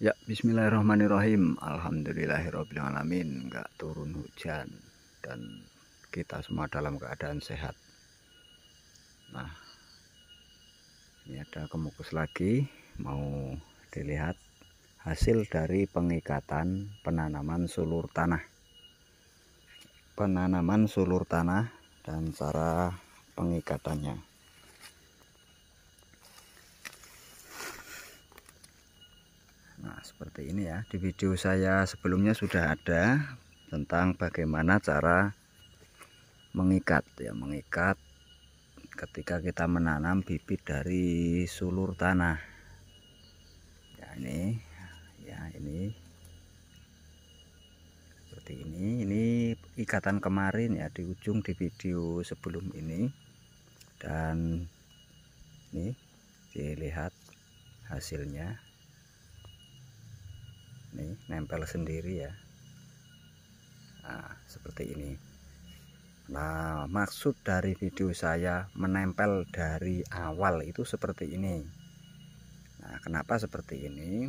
Ya, bismillahirrahmanirrahim. Alhamdulillahirrabbilalamin. Nggak turun hujan dan kita semua dalam keadaan sehat. Nah, ini ada kemukus lagi. Mau dilihat hasil dari pengikatan penanaman sulur tanah. Penanaman sulur tanah dan cara pengikatannya. Nah, seperti ini ya. Di video saya sebelumnya sudah ada tentang bagaimana cara mengikat ya, mengikat ketika kita menanam bibit dari sulur tanah. Ya, ini seperti ini. Ini ikatan kemarin ya, di ujung di video sebelum ini. Dan ini dilihat hasilnya. Nih, nempel sendiri ya. Nah, seperti ini. Nah, maksud dari video saya menempel dari awal itu seperti ini. Nah, kenapa seperti ini?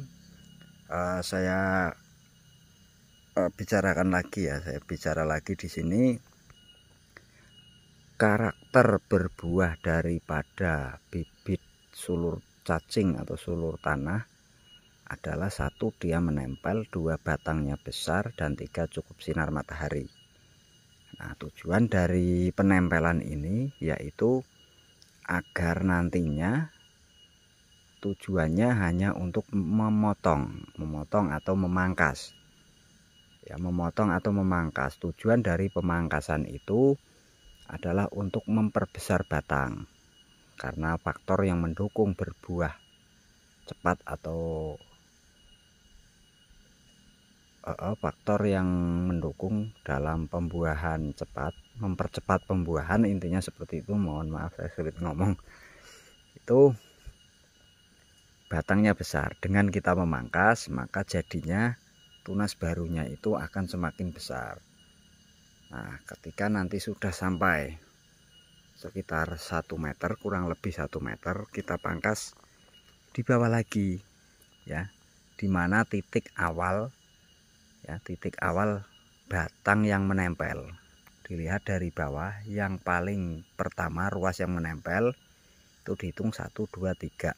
Saya bicarakan lagi ya. Saya bicara lagi di sini. Karakter berbuah daripada bibit sulur cacing atau sulur tanah adalah satu, dia menempel, dua, batangnya besar, dan tiga, cukup sinar matahari. Nah, tujuan dari penempelan ini yaitu agar nantinya tujuannya hanya untuk memotong atau memangkas. Ya, memotong atau memangkas. Tujuan dari pemangkasan itu adalah untuk memperbesar batang. Karena faktor yang mendukung berbuah cepat atau faktor yang mendukung dalam pembuahan cepat, mempercepat pembuahan, intinya seperti itu. Mohon maaf saya sulit ngomong. Itu batangnya besar. Dengan kita memangkas, maka jadinya tunas barunya itu akan semakin besar. Nah, ketika nanti sudah sampai sekitar 1 meter, kurang lebih 1 meter, kita pangkas di bawah lagi ya, dimana titik awal ya, titik awal batang yang menempel. Dilihat dari bawah, yang paling pertama ruas yang menempel itu dihitung 1, 2, 3,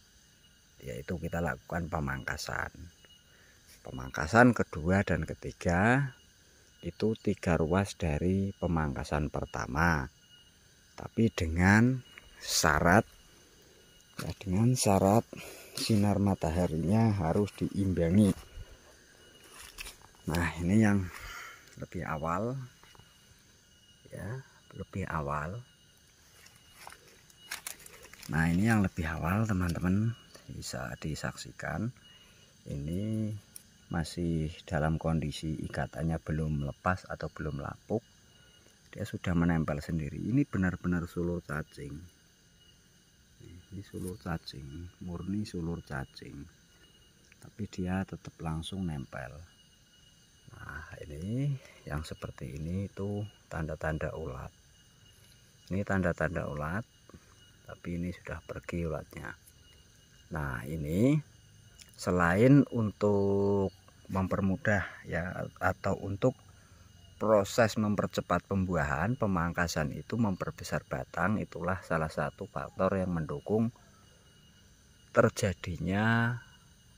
yaitu kita lakukan pemangkasan. Pemangkasan kedua dan ketiga itu 3 ruas dari pemangkasan pertama, tapi dengan syarat ya, dengan syarat sinar mataharinya harus diimbangi. Nah, ini yang lebih awal ya, lebih awal. Nah, ini yang lebih awal teman-teman, bisa disaksikan. Ini masih dalam kondisi ikatannya belum lepas atau belum lapuk. Dia sudah menempel sendiri. Ini benar-benar sulur cacing. Ini sulur cacing, murni sulur cacing. Tapi dia tetap langsung nempel. Nah, ini yang seperti ini itu tanda-tanda ulat. Ini tanda-tanda ulat, tapi ini sudah pergi ulatnya. Nah, ini selain untuk mempermudah ya, atau untuk proses mempercepat pembuahan, pemangkasan itu memperbesar batang, itulah salah satu faktor yang mendukung terjadinya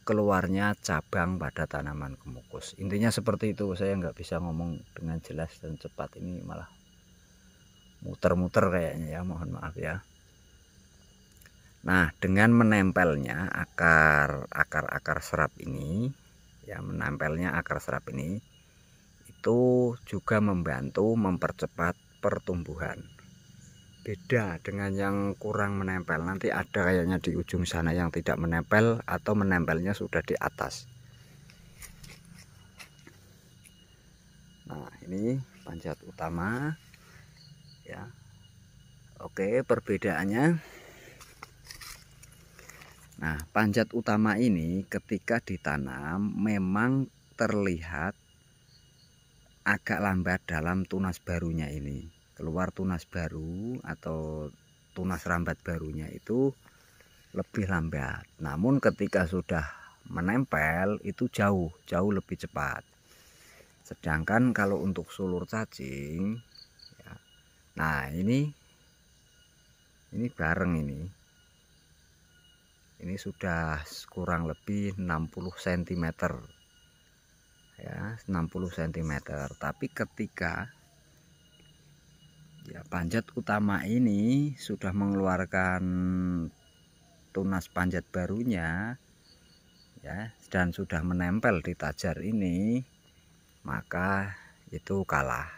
keluarnya cabang pada tanaman kemukus. Intinya seperti itu. Saya nggak bisa ngomong dengan jelas dan cepat, ini malah muter-muter kayaknya ya, mohon maaf ya. Nah, dengan menempelnya akar serap ini ya, menempelnya akar serap ini itu juga membantu mempercepat pertumbuhan. Beda dengan yang kurang menempel. Nanti ada kayaknya di ujung sana yang tidak menempel atau menempelnya sudah di atas. Nah, ini panjat utama ya. Oke, perbedaannya. Nah, panjat utama ini ketika ditanam memang terlihat agak lambat dalam tunas barunya ini. Keluar tunas baru atau tunas rambat barunya itu lebih lambat. Namun ketika sudah menempel itu jauh lebih cepat. Sedangkan kalau untuk sulur cacing ya, nah ini bareng ini sudah kurang lebih 60 cm ya, 60 cm. Tapi ketika ya panjat utama ini sudah mengeluarkan tunas panjat barunya ya, dan sudah menempel di tajar ini, maka itu kalah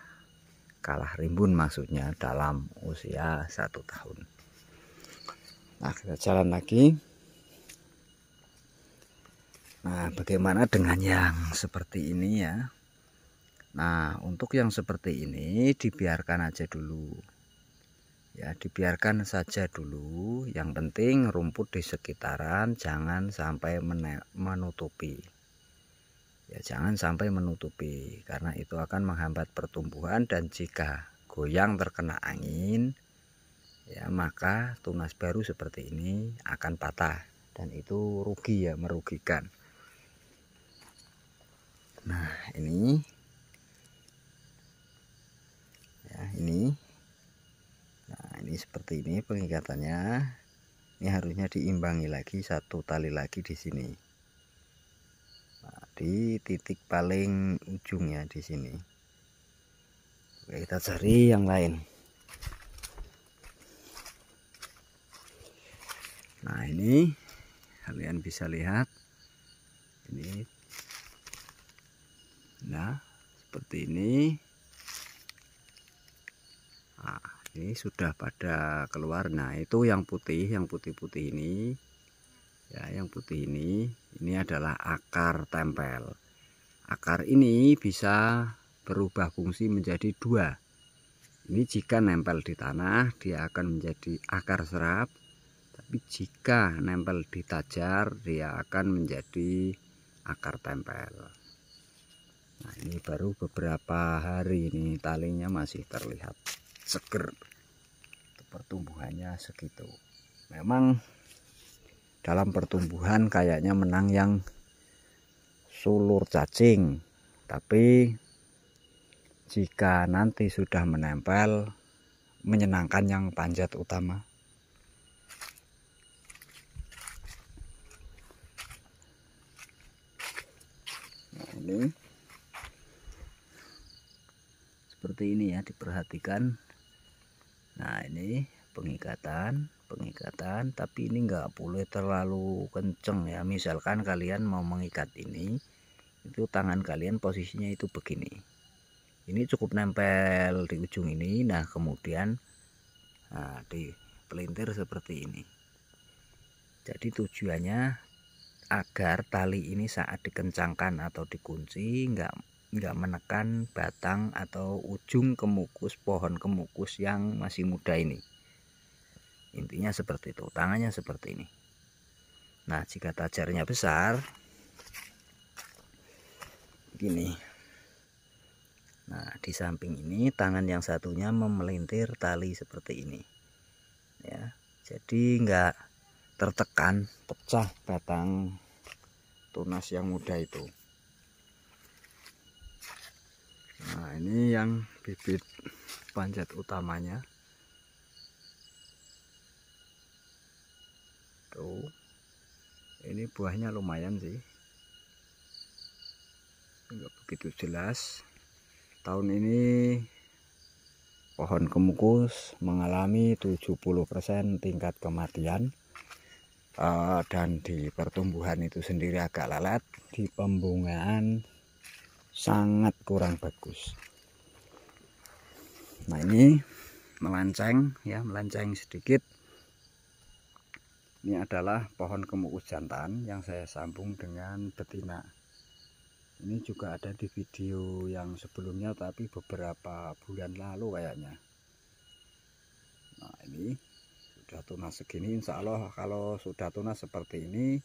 rimbun maksudnya dalam usia 1 tahun. Nah, kita jalan lagi. Nah, bagaimana dengan yang seperti ini ya? Nah, untuk yang seperti ini dibiarkan aja dulu ya, dibiarkan saja dulu. Yang penting rumput di sekitaran jangan sampai menutupi ya, jangan sampai menutupi, karena itu akan menghambat pertumbuhan, dan jika goyang terkena angin ya, maka tunas baru seperti ini akan patah, dan itu rugi ya, merugikan. Nah, ini ya, nah ini seperti ini pengikatannya. Ini harusnya diimbangi lagi, satu tali lagi di sini. Nah, di titik paling ujung ya, di sini. Oke, kita cari yang lain. Nah, ini kalian bisa lihat ini. Nah, seperti ini. Nah, ini sudah pada keluar. Nah, itu yang putih ini ya, yang putih ini adalah akar tempel. Akar ini bisa berubah fungsi menjadi dua. Ini jika nempel di tanah dia akan menjadi akar serap, tapi jika nempel di tajar dia akan menjadi akar tempel. Nah, ini baru beberapa hari ini talinya masih terlihat seger, pertumbuhannya segitu. Memang dalam pertumbuhan kayaknya menang yang sulur cacing, tapi jika nanti sudah menempel menyenangkan yang panjat utama. Nah, ini seperti ini ya, diperhatikan. Nah, ini pengikatan, tapi ini enggak boleh terlalu kenceng ya. Misalkan kalian mau mengikat ini, itu tangan kalian posisinya itu begini. Ini cukup nempel di ujung ini. Nah, kemudian dipelintir seperti ini. Jadi tujuannya agar tali ini saat dikencangkan atau dikunci enggak menekan batang atau ujung kemukus pohon kemukus yang masih muda ini. Intinya seperti itu, tangannya seperti ini. Nah, jika tajarnya besar gini, nah di samping ini tangan yang satunya memelintir tali seperti ini ya, jadi enggak tertekan pecah batang tunas yang muda itu. Nah, ini yang bibit panjat utamanya tuh. Ini buahnya lumayan sih, enggak begitu jelas. Tahun ini pohon kemukus mengalami 70% tingkat kematian, dan di pertumbuhan itu sendiri agak lelet, di pembungaan sangat kurang bagus. Nah, ini melenceng ya, melenceng sedikit. Ini adalah pohon kemukus jantan yang saya sambung dengan betina. Ini juga ada di video yang sebelumnya, tapi beberapa bulan lalu kayaknya. Nah, ini sudah tunas segini. Insya Allah kalau sudah tunas seperti ini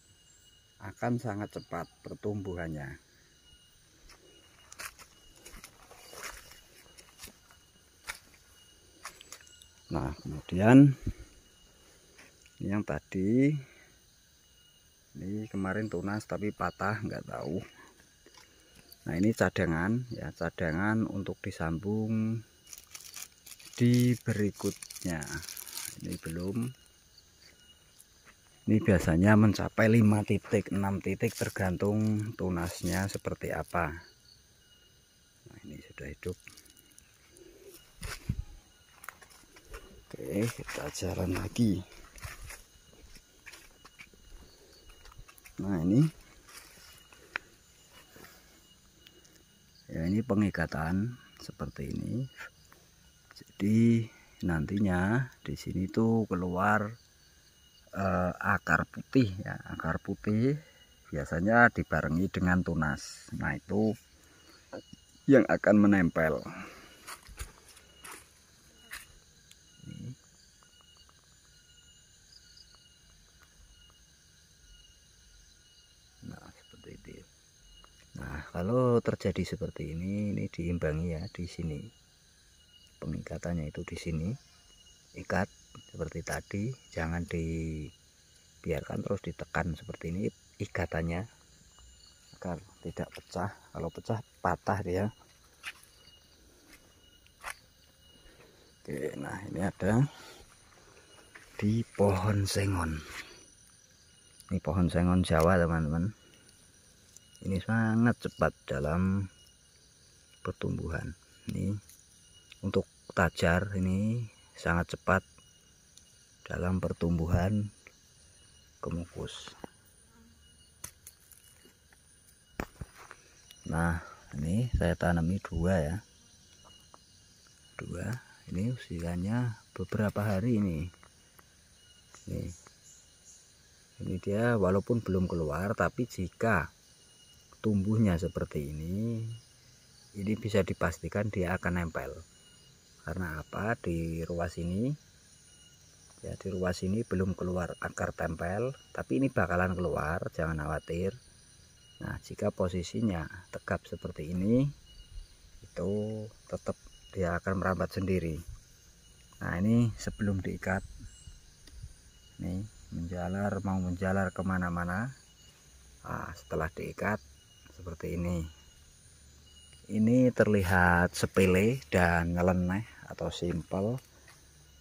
akan sangat cepat pertumbuhannya. Nah, kemudian yang tadi Ini kemarin tunas tapi patah, nggak tahu. Nah ini cadangan ya, cadangan untuk disambung di berikutnya. Ini belum. Ini biasanya mencapai 5 titik 6 titik tergantung tunasnya seperti apa. Nah ini sudah hidup. Oke, kita jalan lagi. Nah ini ya, ini pengikatan seperti ini. Jadi nantinya di sini tuh keluar akar putih ya, akar putih biasanya dibarengi dengan tunas. Nah itu yang akan menempel. Nah seperti itu. Nah kalau terjadi seperti ini diimbangi ya di sini. Pengikatannya itu di sini, ikat seperti tadi, jangan dibiarkan terus ditekan seperti ini ikatannya agar tidak pecah. Kalau pecah patah dia. Oke, nah ini ada di pohon sengon. Ini pohon sengon Jawa teman-teman. Ini sangat cepat dalam pertumbuhan. Ini untuk tajar ini sangat cepat dalam pertumbuhan kemukus. Nah ini saya tanami 2 ya, 2. Ini usianya beberapa hari ini. Ini dia walaupun belum keluar, tapi jika tumbuhnya seperti ini bisa dipastikan dia akan nempel. Karena apa? Di ruas ini ya, di ruas ini belum keluar akar tempel, tapi ini bakalan keluar, jangan khawatir. Nah jika posisinya tegap seperti ini, itu tetap dia akan merambat sendiri. Nah ini sebelum diikat, nih mau menjalar kemana-mana. Nah, setelah diikat seperti ini terlihat sepele dan nyeleneh atau simpel,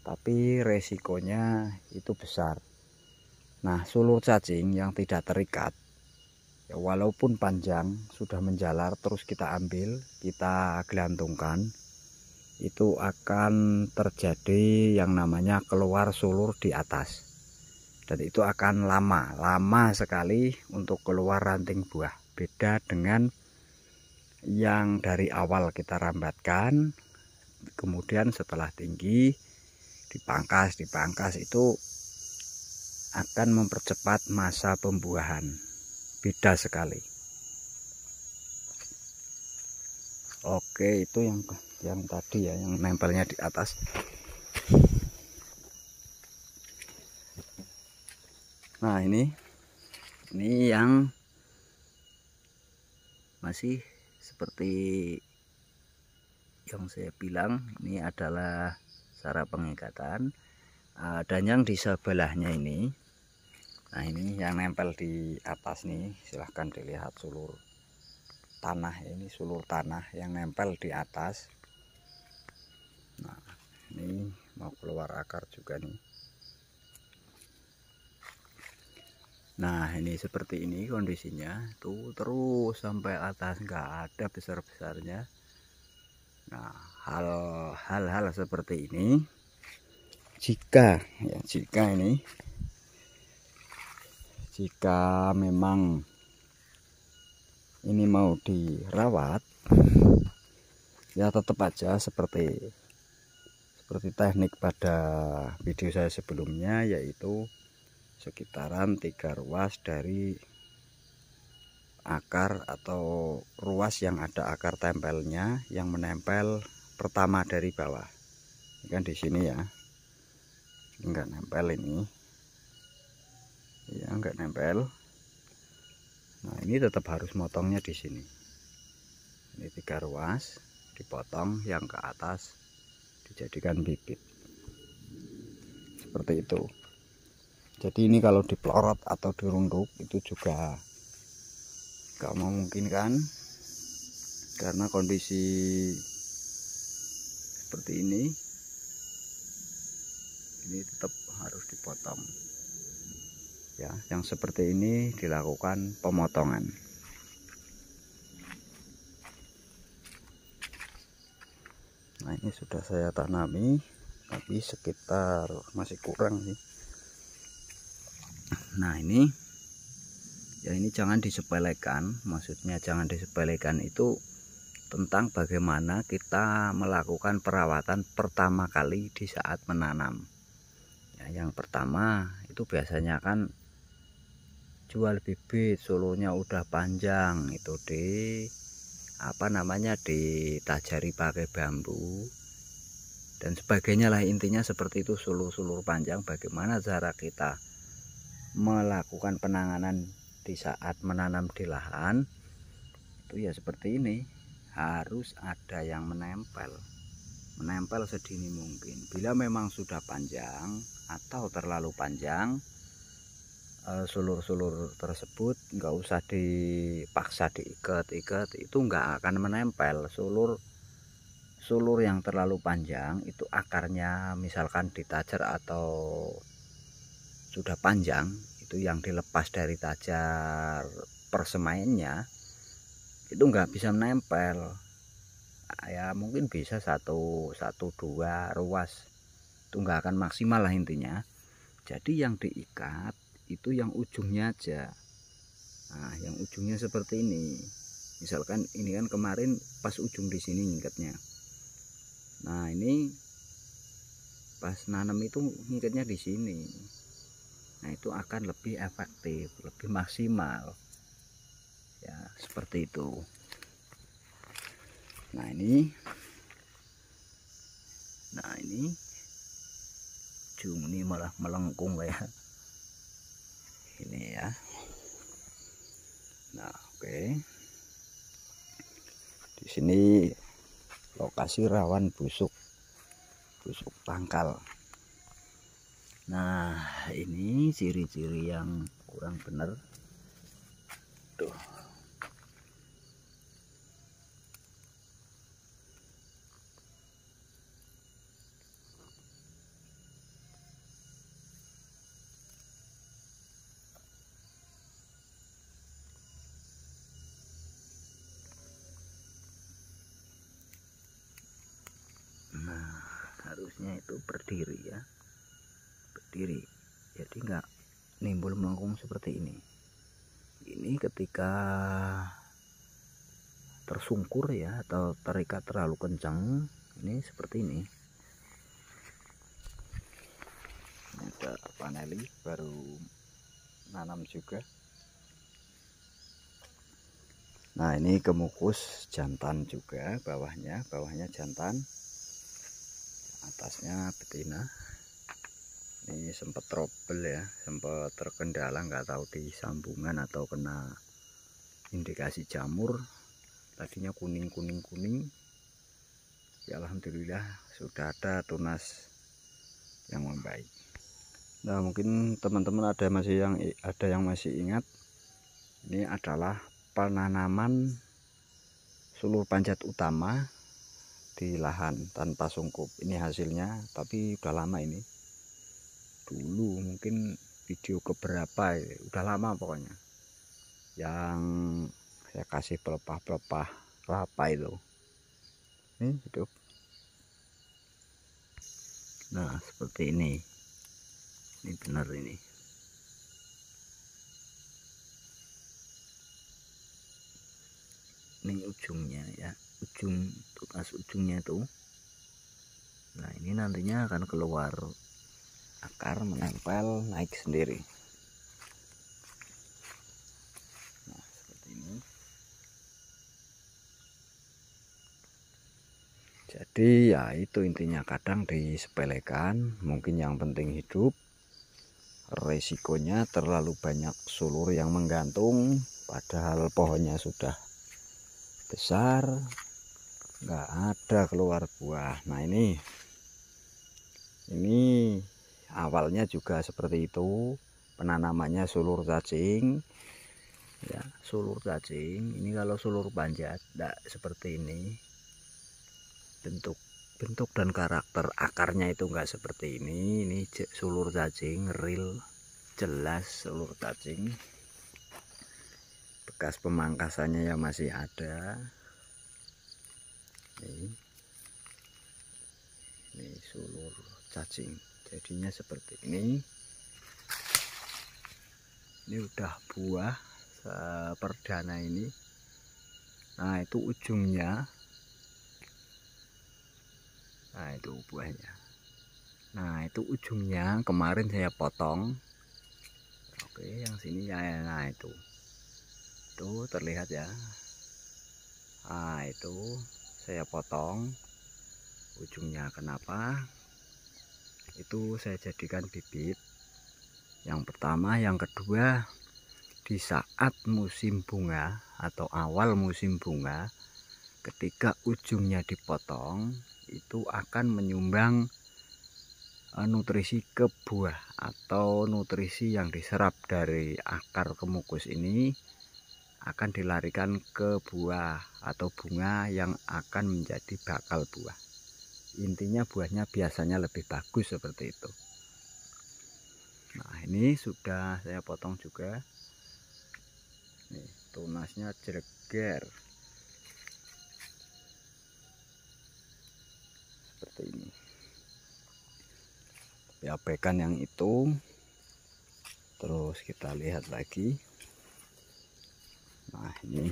tapi resikonya itu besar. Nah sulur cacing yang tidak terikat ya, walaupun panjang sudah menjalar terus kita ambil, kita gelantungkan, itu akan terjadi yang namanya keluar sulur di atas, dan itu akan lama sekali untuk keluar ranting buah. Beda dengan yang dari awal kita rambatkan, kemudian setelah tinggi dipangkas itu akan mempercepat masa pembuahan. Beda sekali. Oke, itu yang tadi ya, yang nempelnya di atas. Nah ini yang masih seperti yang saya bilang, ini adalah cara pengikatan. Dan yang di sebelahnya ini, nah ini yang nempel di atas nih, silahkan dilihat sulur tanah, ini sulur tanah yang nempel di atas. Nah ini mau keluar akar juga nih. Nah ini seperti ini kondisinya tuh, terus sampai atas, nggak ada besar-besarnya. Nah hal-hal seperti ini jika memang ini mau dirawat ya, tetap aja seperti teknik pada video saya sebelumnya, yaitu sekitaran 3 ruas dari akar atau ruas yang ada akar tempelnya, yang menempel pertama dari bawah. Ini kan di sini ya, enggak nempel ini ya, enggak nempel. Nah ini tetap harus motongnya di sini. Ini 3 ruas dipotong, yang ke atas dijadikan bibit seperti itu. Jadi ini kalau dipelorot atau dirunduk itu juga gak memungkinkan, karena kondisi seperti ini tetap harus dipotong ya. Yang seperti ini dilakukan pemotongan. Nah, ini sudah saya tanami, tapi sekitar masih kurang sih. Nah, ini jangan disepelekan. Maksudnya jangan disepelekan itu tentang bagaimana kita melakukan perawatan pertama kali di saat menanam ya. Yang pertama itu biasanya kan jual bibit, solonya udah panjang, itu ditajari pakai bambu dan sebagainya lah, intinya seperti itu. Sulur-sulur panjang, bagaimana cara kita melakukan penanganan di saat menanam di lahan itu ya seperti ini. Harus ada yang menempel sedini mungkin. Bila memang sudah panjang atau terlalu panjang, sulur-sulur tersebut nggak usah dipaksa diikat-ikat, itu nggak akan menempel. Sulur yang terlalu panjang itu akarnya misalkan ditajar atau sudah panjang, itu yang dilepas dari tajar persemaiannya itu nggak bisa menempel ya. Mungkin bisa satu dua ruas, itu nggak akan maksimal lah intinya. Jadi yang diikat itu yang ujungnya aja. Nah, yang ujungnya seperti ini. Misalkan ini kan kemarin pas ujung di sini ngikatnya. Nah, ini pas nanam itu ngikatnya di sini. Nah, itu akan lebih efektif, lebih maksimal. Ya, seperti itu. Nah, ini ujung ini malah melengkung kayak ini ya. Nah, oke. Di sini lokasi rawan busuk pangkal. Nah, ini ciri-ciri yang kurang benar. Tuh. Nah, harusnya itu berdiri ya, jadi nggak nimbul melengkung seperti ini. Ini ketika tersungkur ya atau terikat terlalu kencang, ini seperti ini. Ini ada paneli baru nanam juga. Nah, ini kemukus jantan juga, bawahnya jantan, atasnya betina. Ini sempat trouble ya, sempat terkendala, nggak tahu di sambungan atau kena indikasi jamur. Tadinya kuning ya, alhamdulillah sudah ada tunas yang membaik. Nah, mungkin teman-teman ada yang masih ingat, ini adalah penanaman sulur panjat utama di lahan tanpa sungkup. Ini hasilnya, tapi udah lama ini. Dulu mungkin video keberapa ya, udah lama pokoknya, yang saya kasih pelepah kelapa itu. Ini hidup. Nah, seperti ini benar ini. Ini ujungnya ya, tunas ujungnya itu. Nah, ini nantinya akan keluar akar, menempel, naik sendiri. Nah, seperti ini. Jadi ya itu intinya, kadang disepelekan, mungkin yang penting hidup. Resikonya terlalu banyak sulur yang menggantung, padahal pohonnya sudah besar, nggak ada keluar buah. Nah, ini awalnya juga seperti itu, penanamannya sulur cacing ya, sulur cacing. Ini kalau sulur panjat tidak seperti ini, bentuk dan karakter akarnya itu enggak seperti ini. Ini sulur cacing real, jelas sulur cacing, bekas pemangkasannya yang masih ada. Ini sulur cacing jadinya seperti ini. Ini udah buah perdana ini. Nah itu ujungnya, nah itu buahnya. Nah itu ujungnya kemarin saya potong. Oke, yang sini ya, nah itu terlihat ya. Nah itu saya potong ujungnya. Kenapa? Itu saya jadikan bibit yang pertama, yang kedua, di saat musim bunga atau awal musim bunga, ketika ujungnya dipotong itu akan menyumbang nutrisi ke buah, atau nutrisi yang diserap dari akar kemukus ini akan dilarikan ke buah atau bunga yang akan menjadi bakal buah. Intinya buahnya biasanya lebih bagus seperti itu. Nah ini sudah saya potong juga. Nih, tunasnya jeger seperti ini. Ya, abaikan yang itu. Terus kita lihat lagi. Nah ini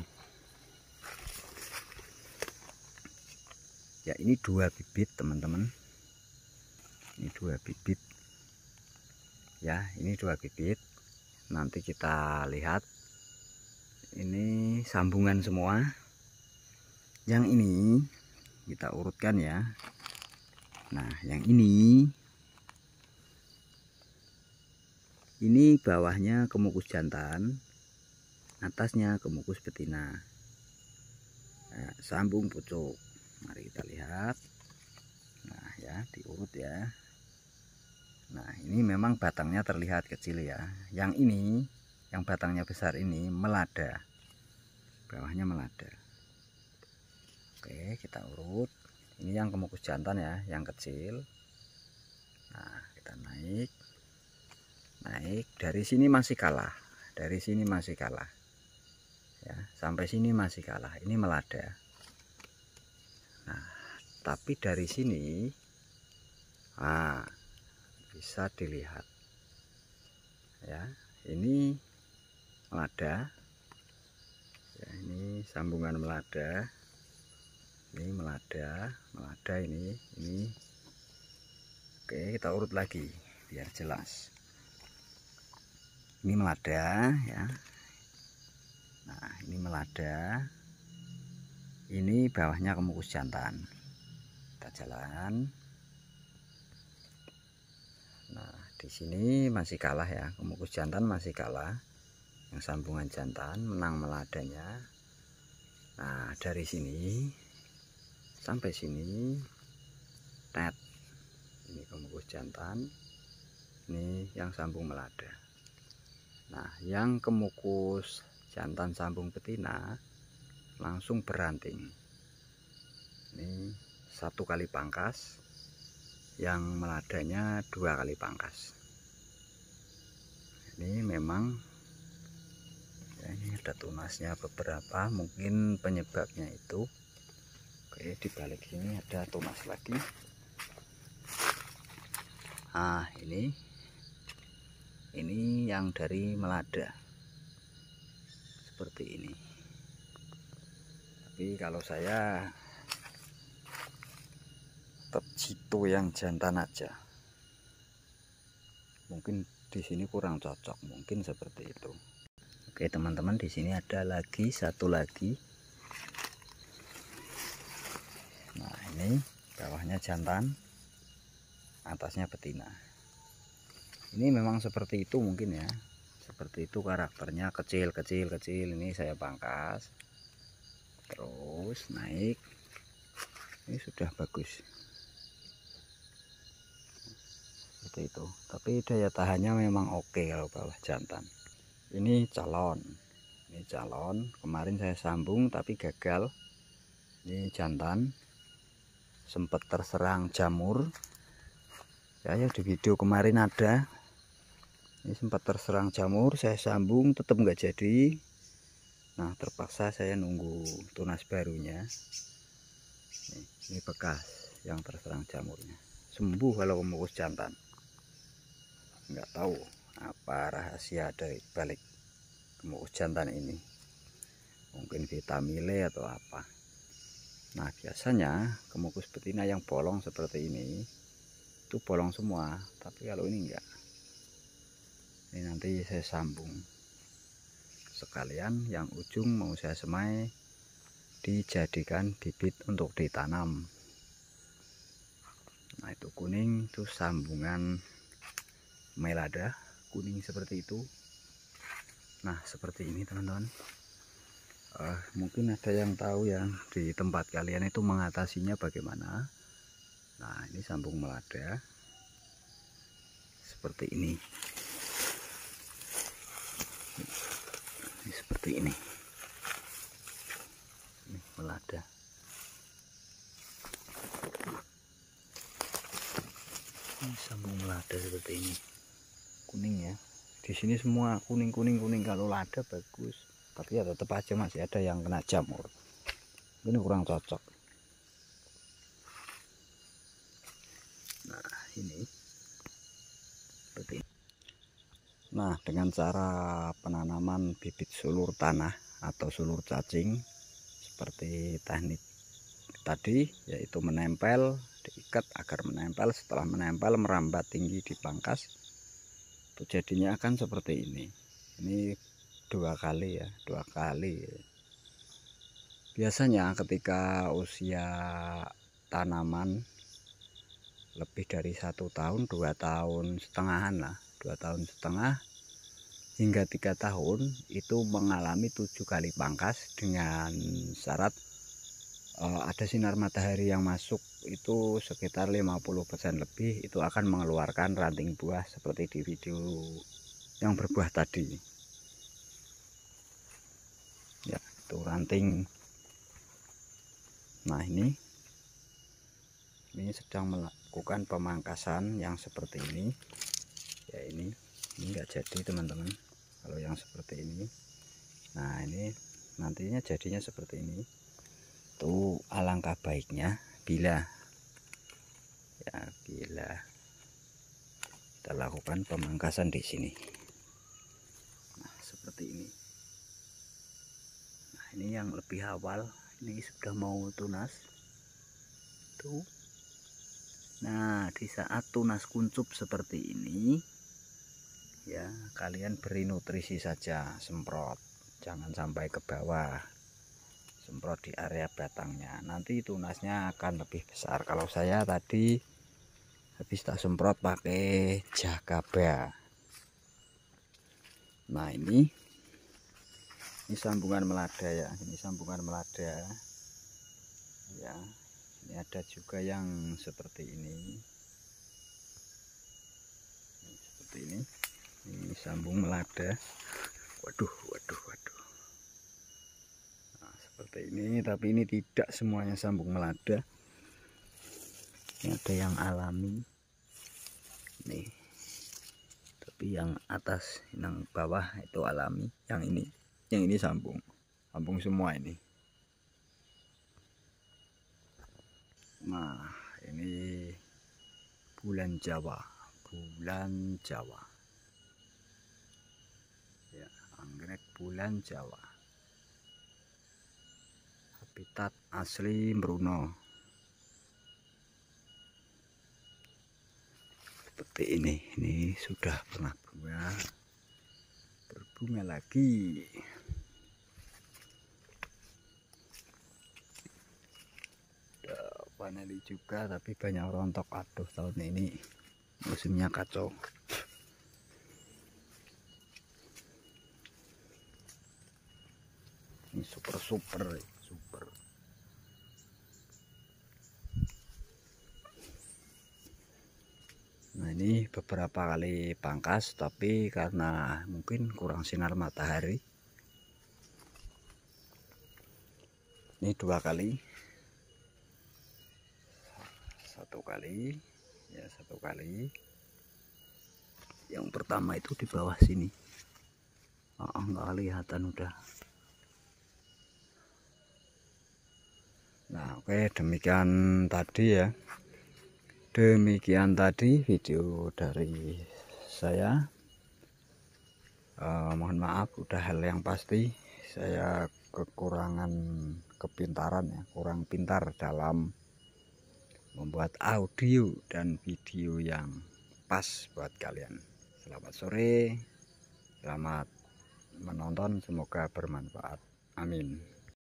ya, ini 2 bibit teman-teman. Ini 2 bibit ya, ini 2 bibit. Nanti kita lihat. Ini sambungan semua. Yang ini kita urutkan ya. Nah yang ini bawahnya kemukus jantan, atasnya kemukus betina. Nah, sambung pucuk. Mari kita lihat. Nah ya, diurut ya. Nah ini memang batangnya terlihat kecil ya. Yang ini, yang batangnya besar ini melada, bawahnya melada. Oke, kita urut. Ini yang kemukus jantan ya, yang kecil. Nah kita naik dari sini masih kalah, dari sini masih kalah ya, sampai sini masih kalah. Ini melada. Nah tapi dari sini bisa dilihat ya, ini melada ya, ini sambungan melada, ini melada ini. Oke, kita urut lagi biar jelas. Ini melada ya. Nah ini melada, ini bawahnya kemukus jantan. Kita jalan. Nah di sini masih kalah ya, kemukus jantan masih kalah. Yang sambungan jantan menang meladanya. Nah dari sini sampai sini tet, ini kemukus jantan, ini yang sambung melada. Nah yang kemukus jantan sambung betina langsung beranting. Ini 1 kali pangkas, yang meladanya 2 kali pangkas. Ini memang ya, ini ada tunasnya beberapa, mungkin penyebabnya itu. Oke, di balik sini ada tunas lagi. Nah ini yang dari melada seperti ini. Tapi kalau saya tetap situ yang jantan aja. Mungkin di sini kurang cocok, mungkin seperti itu. Oke teman-teman, di sini ada lagi satu lagi. Nah ini bawahnya jantan, atasnya betina. Ini memang seperti itu mungkin ya, seperti itu karakternya, kecil. Ini saya pangkas, terus naik. Ini sudah bagus, seperti itu. Tapi daya tahannya memang oke kalau bawah jantan. Ini calon, kemarin saya sambung tapi gagal. Ini jantan, sempat terserang jamur ya, di video kemarin ada. Ini sempat terserang jamur, saya sambung tetap nggak jadi. Nah, terpaksa saya nunggu tunas barunya. Ini bekas yang terserang jamurnya, sembuh kalau pemukus jantan. Nggak tahu apa rahasia dari balik pemukus jantan ini, mungkin vitamine atau apa. Nah, biasanya kemukus betina yang bolong seperti ini itu bolong semua, tapi kalau ini enggak. Ini nanti saya sambung sekalian, yang ujung mau saya semai dijadikan bibit untuk ditanam. Nah, itu kuning, itu sambungan melada kuning seperti itu. Nah, seperti ini teman-teman. Mungkin ada yang tahu ya di tempat kalian itu mengatasinya bagaimana. Nah, ini sambung melada seperti ini. Ini seperti ini. Ini melada. Ini sambung melada seperti ini. Kuning ya. Di sini semua kuning. Kalau lada bagus. Tapi ya tetap aja masih ada yang kena jamur. Ini kurang cocok. Nah, ini seperti ini. Nah, dengan cara penanaman bibit sulur tanah atau sulur cacing seperti teknik tadi, yaitu menempel, diikat agar menempel. Setelah menempel merambat tinggi di pangkas, itu jadinya akan seperti ini. Ini 2 kali ya, 2 kali. Biasanya ketika usia tanaman lebih dari 1 tahun, 2 tahun setengahan lah, 2 tahun setengah hingga 3 tahun itu mengalami 7 kali pangkas dengan syarat ada sinar matahari yang masuk itu sekitar 50% lebih, itu akan mengeluarkan ranting buah seperti di video yang berbuah tadi ya, itu ranting. Nah, ini sedang melakukan pemangkasan yang seperti ini ya. Ini enggak jadi teman-teman kalau yang seperti ini. Nah, ini nantinya jadinya seperti ini. Tuh, alangkah baiknya bila kita lakukan pemangkasan di sini. Nah, seperti ini. Nah, ini yang lebih awal, ini sudah mau tunas tuh. Nah, di saat tunas kuncup seperti ini ya, kalian beri nutrisi saja, semprot, jangan sampai ke bawah. Semprot di area batangnya, nanti tunasnya akan lebih besar. Kalau saya tadi habis tak semprot pakai Jagaba. Nah, ini sambungan melada ya, ini sambungan melada ya. Ini ada juga yang seperti ini. Seperti ini sambung melada. Waduh. Nah, seperti ini, tapi ini tidak semuanya sambung melada. Ini ada yang alami nih, tapi yang atas, yang bawah itu alami. Yang ini sambung semua ini. Nah, ini bulan Jawa ya, anggrek bulan Jawa, habitat asli Bruno. Seperti ini sudah pernah berbunga lagi. Paneli juga tapi banyak rontok. Aduh, tahun ini musimnya kacau. Ini super. Nah, ini beberapa kali pangkas, tapi karena mungkin kurang sinar matahari, ini 2 kali, 1 kali ya, 1 kali. Yang pertama itu di bawah sini, nggak kelihatan udah. Nah, oke, demikian tadi ya. Demikian tadi video dari saya. Mohon maaf, udah hal yang pasti saya kekurangan kepintaran ya, kurang pintar dalam membuat audio dan video yang pas buat kalian. Selamat sore, selamat menonton, semoga bermanfaat. Amin.